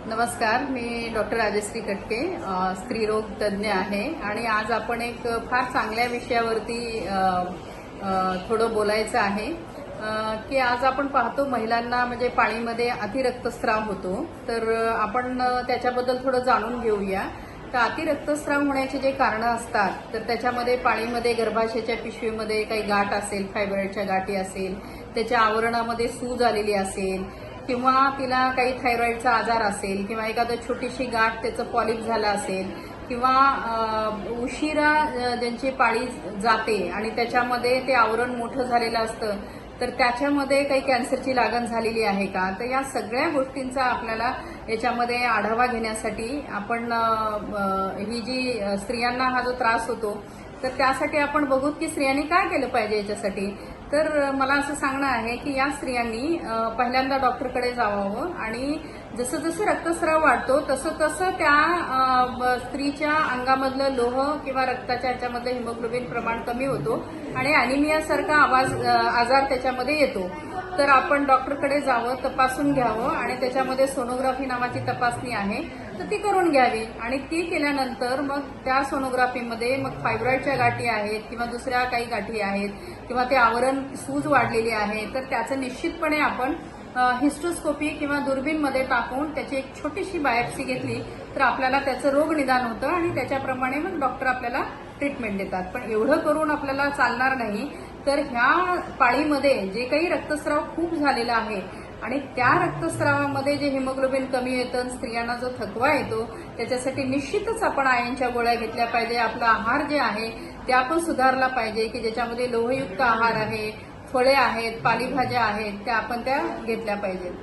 नमस्कार, मी डॉक्टर राजश्री कटके, स्त्रीरोग तज्ज्ञ आहे आणि आज आपण एक फार चांगल्या विषयावरती थोडं बोलायचं आहे की आज आपण पाहतो महिलांना म्हणजे पाळीमध्ये अतिरक्तस्राव होतो, तर आपण त्याच्याबद्दल थोडं जाणून घेऊया. तर अतिरक्तस्राव होण्याचे जे कारणं असतात, तर त्याच्यामध्ये पाळीमध्ये गर्भाशयाच्या पिशवीमध्ये काही गाठ असेल, फायब्रॉइडच्या गाठी असेल, त्याच्या आवरणामध्ये सूज आलेली असेल किंवा तिला काही थायरॉइडचा आजार असेल किंवा एखादं छोटीशी गाठ त्याचं पॉलिप झालं असेल किंवा उशिरा ज्यांची पाळी जाते आणि त्याच्यामध्ये ते आवरण मोठं झालेलं असतं, तर त्याच्यामध्ये काही कॅन्सरची लागण झालेली आहे का, तर या सगळ्या गोष्टींचा आपल्याला याच्यामध्ये आढावा घेण्यासाठी आपण ही जी स्त्रियांना हा जो त्रास होतो, तर त्यासाठी आपण बघू की स्त्रियांनी काय केलं पाहिजे याच्यासाठी. तर मला असं सांगणं आहे की या स्त्रियांनी पहिल्यांदा डॉक्टरकडे जावावं आणि जसं जसं रक्तस्राव वाढतो तसं तसं त्या स्त्रीच्या अंगामधलं लोह किंवा रक्ताच्या ह्याच्यामधलं हिमोग्लोबिन प्रमाण कमी होतो आणि अॅनिमियासारखा आजार त्याच्यामध्ये येतो. तर आपण डॉक्टरकडे जावं, तपासून घ्यावं आणि त्याच्यामध्ये सोनोग्राफी नावाची तपासणी आहे, तर ती करून घ्यावी आणि ती केल्यानंतर मग त्या सोनोग्राफीमध्ये मग फायब्रॉइडच्या गाठी आहेत किंवा दुसऱ्या काही गाठी आहेत किंवा ते आवरण सूज वाढलेली आहे, तर त्याचं निश्चितपणे आपण हिस्टोस्कोपी किंवा दुर्बीणमध्ये टाकून त्याची एक छोटीशी बायोप्सी घेतली तर आपल्याला त्याचं रोग निदान होतं आणि त्याच्याप्रमाणे मग डॉक्टर आपल्याला ट्रीटमेंट देतात. पण एवढं करून आपल्याला चालणार नाही. तर ह्या पाळीमध्ये जे काही रक्तस्राव खूप झालेला आहे आणि त्या रक्तस्रावामध्ये जे हिमोग्लोबिन कमी येतं, स्त्रियांना जो थकवा येतो, त्याच्यासाठी निश्चितच आपण आयर्नच्या गोळ्या घेतल्या पाहिजे. आपला आहार जे आहे ते आपण सुधारला पाहिजे की ज्याच्यामध्ये लोहयुक्त आहार आहे, फळे आहेत, पालेभाज्या आहेत, त्या आपण घेतल्या पाहिजेत.